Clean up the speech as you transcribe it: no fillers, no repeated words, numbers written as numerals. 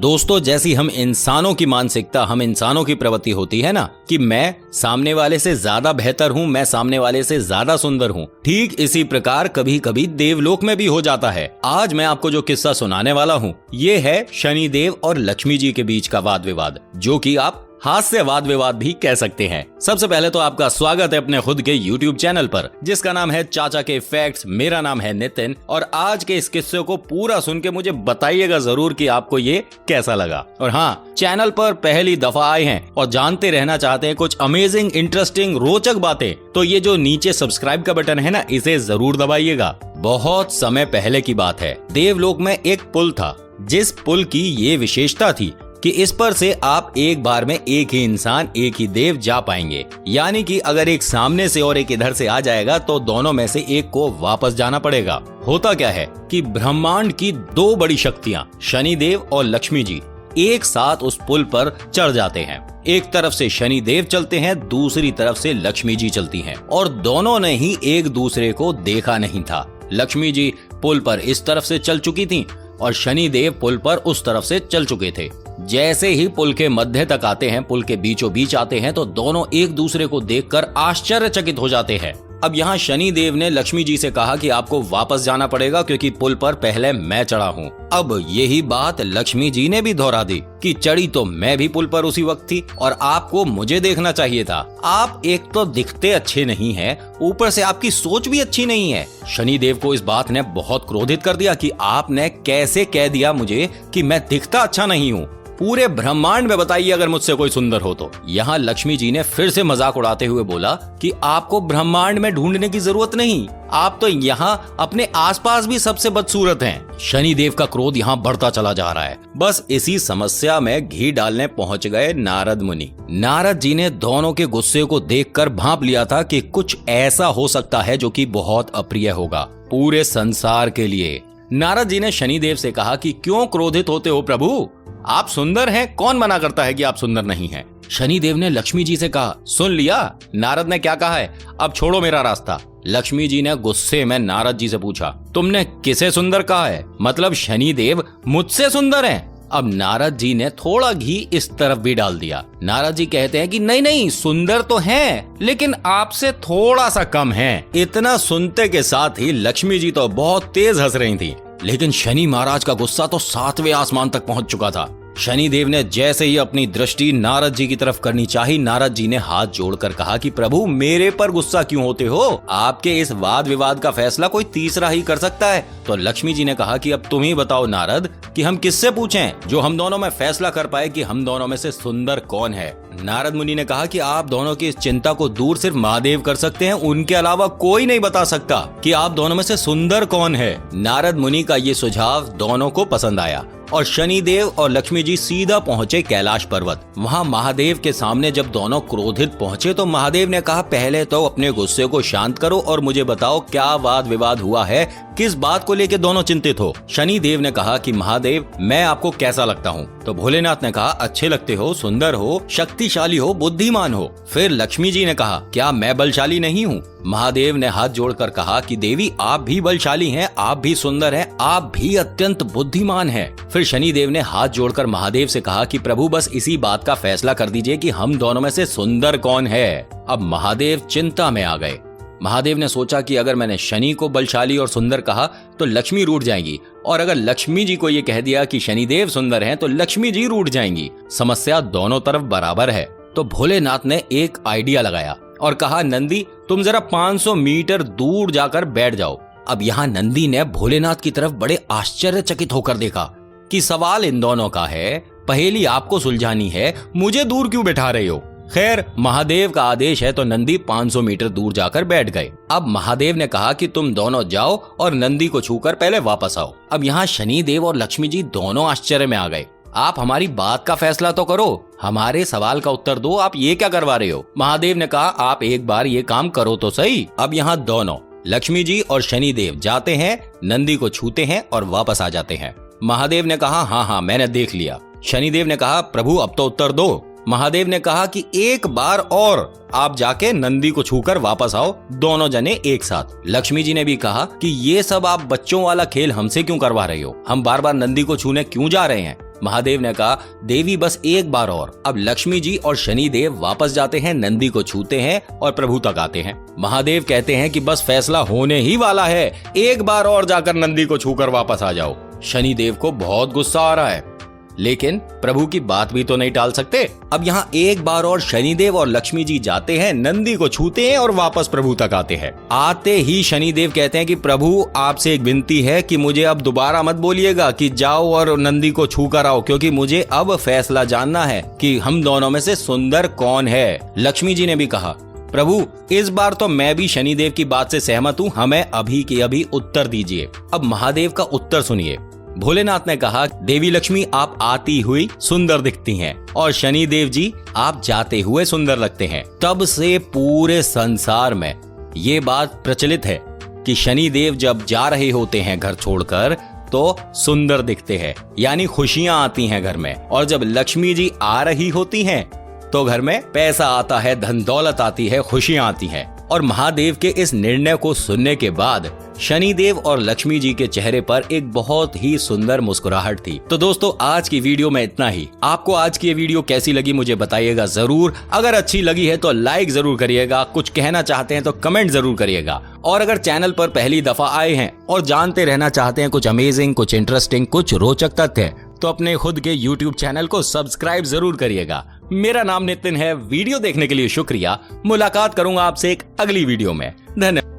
दोस्तों, जैसी हम इंसानों की मानसिकता, हम इंसानों की प्रवृत्ति होती है ना कि मैं सामने वाले से ज्यादा बेहतर हूँ, मैं सामने वाले से ज्यादा सुंदर हूँ, ठीक इसी प्रकार कभी कभी देवलोक में भी हो जाता है। आज मैं आपको जो किस्सा सुनाने वाला हूँ ये है शनिदेव और लक्ष्मी जी के बीच का वाद विवाद, जो कि आप हास्य वाद विवाद भी कह सकते हैं। सबसे पहले तो आपका स्वागत है अपने खुद के YouTube चैनल पर, जिसका नाम है चाचा के फैक्ट्स। मेरा नाम है नितिन और आज के इस किस्से को पूरा सुन के मुझे बताइएगा जरूर कि आपको ये कैसा लगा। और हाँ, चैनल पर पहली दफा आए हैं और जानते रहना चाहते हैं कुछ अमेजिंग, इंटरेस्टिंग, रोचक बातें, तो ये जो नीचे सब्सक्राइब का बटन है ना, इसे जरूर दबाइएगा। बहुत समय पहले की बात है, देवलोक में एक पुल था, जिस पुल की ये विशेषता थी कि इस पर से आप एक बार में एक ही इंसान, एक ही देव जा पाएंगे। यानी कि अगर एक सामने से और एक इधर से आ जाएगा तो दोनों में से एक को वापस जाना पड़ेगा। होता क्या है कि ब्रह्मांड की दो बड़ी शक्तियां, शनिदेव और लक्ष्मी जी, एक साथ उस पुल पर चढ़ जाते हैं। एक तरफ से शनिदेव चलते हैं, दूसरी तरफ से लक्ष्मी जी चलती हैं, और दोनों ने ही एक दूसरे को देखा नहीं था। लक्ष्मी जी पुल पर इस तरफ से चल चुकी थी और शनिदेव पुल पर उस तरफ से चल चुके थे। जैसे ही पुल के मध्य तक आते हैं, पुल के बीचों बीच आते हैं, तो दोनों एक दूसरे को देखकर आश्चर्यचकित हो जाते हैं। अब यहाँ शनिदेव ने लक्ष्मी जी से कहा कि आपको वापस जाना पड़ेगा क्योंकि पुल पर पहले मैं चढ़ा हूँ। अब यही बात लक्ष्मी जी ने भी दोहरा दी कि चढ़ी तो मैं भी पुल पर उसी वक्त थी और आपको मुझे देखना चाहिए था। आप एक तो दिखते अच्छे नहीं हैं, ऊपर से आपकी सोच भी अच्छी नहीं है। शनिदेव को इस बात ने बहुत क्रोधित कर दिया कि आपने कैसे कह दिया मुझे कि मैं दिखता अच्छा नहीं हूँ। पूरे ब्रह्मांड में बताइए अगर मुझसे कोई सुंदर हो तो। यहाँ लक्ष्मी जी ने फिर से मजाक उड़ाते हुए बोला कि आपको ब्रह्मांड में ढूंढने की जरूरत नहीं, आप तो यहाँ अपने आसपास भी सबसे बदसूरत हैं। शनिदेव का क्रोध यहाँ बढ़ता चला जा रहा है। बस इसी समस्या में घी डालने पहुंच गए नारद मुनि। नारद जी ने दोनों के गुस्से को देखकर भांप लिया था कि कुछ ऐसा हो सकता है जो कि बहुत अप्रिय होगा पूरे संसार के लिए। नारद जी ने शनिदेव से कहा कि क्यों क्रोधित होते हो प्रभु, आप सुंदर हैं, कौन मना करता है कि आप सुंदर नहीं हैं। शनिदेव ने लक्ष्मी जी से कहा, सुन लिया नारद ने क्या कहा है, अब छोड़ो मेरा रास्ता। लक्ष्मी जी ने गुस्से में नारद जी से पूछा, तुमने किसे सुंदर कहा है, मतलब शनिदेव मुझसे सुंदर हैं? अब नारद जी ने थोड़ा घी इस तरफ भी डाल दिया। नारद जी कहते हैं कि नहीं नहीं, सुंदर तो हैं, लेकिन आपसे थोड़ा सा कम हैं। इतना सुनते के साथ ही लक्ष्मी जी तो बहुत तेज हंस रही थी, लेकिन शनि महाराज का गुस्सा तो 7वें आसमान तक पहुंच चुका था। शनिदेव ने जैसे ही अपनी दृष्टि नारद जी की तरफ करनी चाही, नारद जी ने हाथ जोड़कर कहा कि प्रभु मेरे पर गुस्सा क्यों होते हो, आपके इस वाद विवाद का फैसला कोई तीसरा ही कर सकता है। तो लक्ष्मी जी ने कहा कि अब तुम ही बताओ नारद कि हम किससे पूछें जो हम दोनों में फैसला कर पाए कि हम दोनों में से सुंदर कौन है। नारद मुनि ने कहा कि आप दोनों की इस चिंता को दूर सिर्फ महादेव कर सकते हैं, उनके अलावा कोई नहीं बता सकता कि आप दोनों में से सुंदर कौन है। नारद मुनि का ये सुझाव दोनों को पसंद आया और शनिदेव और लक्ष्मी जी सीधा पहुंचे कैलाश पर्वत। वहां महादेव के सामने जब दोनों क्रोधित पहुंचे तो महादेव ने कहा, पहले तो अपने गुस्से को शांत करो और मुझे बताओ क्या वाद विवाद हुआ है, किस बात को लेकर दोनों चिंतित हो। शनिदेव ने कहा कि महादेव मैं आपको कैसा लगता हूँ? तो भोलेनाथ ने कहा, अच्छे लगते हो, सुंदर हो, शक्तिशाली हो, बुद्धिमान हो। फिर लक्ष्मी जी ने कहा, क्या मैं बलशाली नहीं हूँ? महादेव ने हाथ जोड़कर कहा कि देवी आप भी बलशाली हैं, आप भी सुंदर हैं, आप भी अत्यंत बुद्धिमान हैं। फिर शनिदेव ने हाथ जोड़कर महादेव से कहा कि प्रभु बस इसी बात का फैसला कर दीजिए कि हम दोनों में से सुंदर कौन है। अब महादेव चिंता में आ गए। महादेव ने सोचा कि अगर मैंने शनि को बलशाली और सुंदर कहा तो लक्ष्मी रूठ जाएंगी, और अगर लक्ष्मी जी को ये कह दिया कि शनिदेव सुंदर हैं तो लक्ष्मी जी रूठ जाएंगी। समस्या दोनों तरफ बराबर है। तो भोलेनाथ ने एक आइडिया लगाया और कहा, नंदी तुम जरा 500 मीटर दूर जाकर बैठ जाओ। अब यहाँ नंदी ने भोलेनाथ की तरफ बड़े आश्चर्यचकित होकर देखा कि सवाल इन दोनों का है, पहेली आपको सुलझानी है, मुझे दूर क्यों बैठा रहे हो? खैर महादेव का आदेश है तो नंदी 500 मीटर दूर जाकर बैठ गए। अब महादेव ने कहा कि तुम दोनों जाओ और नंदी को छूकर पहले वापस आओ। अब यहाँ शनिदेव और लक्ष्मी जी दोनों आश्चर्य में आ गए। आप हमारी बात का फैसला तो करो, हमारे सवाल का उत्तर दो, आप ये क्या करवा रहे हो? महादेव ने कहा, आप एक बार ये काम करो तो सही। अब यहाँ दोनों लक्ष्मी जी और शनिदेव जाते हैं, नंदी को छूते हैं और वापस आ जाते हैं। महादेव ने कहा, हाँ हाँ मैंने देख लिया। शनिदेव ने कहा, प्रभु अब तो उत्तर दो। महादेव ने कहा कि एक बार और आप जाके नंदी को छूकर वापस आओ, दोनों जने एक साथ। लक्ष्मी जी ने भी कहा कि ये सब आप बच्चों वाला खेल हमसे क्यों करवा रही हो, हम बार बार नंदी को छूने क्यों जा रहे हैं? महादेव ने कहा, देवी बस एक बार और। अब लक्ष्मी जी और शनि देव वापस जाते हैं, नंदी को छूते हैं और प्रभु तक आते हैं। महादेव कहते हैं कि बस फैसला होने ही वाला है, एक बार और जाकर नंदी को छूकर वापस आ जाओ। शनि देव को बहुत गुस्सा आ रहा है, लेकिन प्रभु की बात भी तो नहीं टाल सकते। अब यहाँ एक बार और शनिदेव और लक्ष्मी जी जाते हैं, नंदी को छूते हैं और वापस प्रभु तक आते हैं। आते ही शनिदेव कहते हैं कि प्रभु आपसे एक विनती है कि मुझे अब दोबारा मत बोलिएगा कि जाओ और नंदी को छू कर आओ, क्योंकि मुझे अब फैसला जानना है कि हम दोनों में से सुंदर कौन है। लक्ष्मी जी ने भी कहा, प्रभु इस बार तो मैं भी शनिदेव की बात से सहमत हूँ, हमें अभी के अभी उत्तर दीजिए। अब महादेव का उत्तर सुनिए। भोलेनाथ ने कहा, देवी लक्ष्मी आप आती हुई सुंदर दिखती हैं और शनि देव जी आप जाते हुए सुंदर लगते हैं। तब से पूरे संसार में ये बात प्रचलित है कि शनि देव जब जा रहे होते हैं घर छोड़कर तो सुंदर दिखते हैं, यानी खुशियां आती हैं घर में। और जब लक्ष्मी जी आ रही होती हैं तो घर में पैसा आता है, धन दौलत आती है, खुशियां आती हैं। और महादेव के इस निर्णय को सुनने के बाद शनिदेव और लक्ष्मी जी के चेहरे पर एक बहुत ही सुंदर मुस्कुराहट थी। तो दोस्तों आज की वीडियो में इतना ही। आपको आज की ये वीडियो कैसी लगी मुझे बताइएगा जरूर। अगर अच्छी लगी है तो लाइक जरूर करिएगा, कुछ कहना चाहते हैं तो कमेंट जरूर करिएगा। और अगर चैनल पर पहली दफा आए हैं और जानते रहना चाहते हैं कुछ अमेजिंग, कुछ इंटरेस्टिंग, कुछ रोचक तथ्य, तो अपने खुद के YouTube चैनल को सब्सक्राइब जरूर करिएगा। मेरा नाम नितिन है। वीडियो देखने के लिए शुक्रिया। मुलाकात करूंगा आपसे एक अगली वीडियो में। धन्यवाद।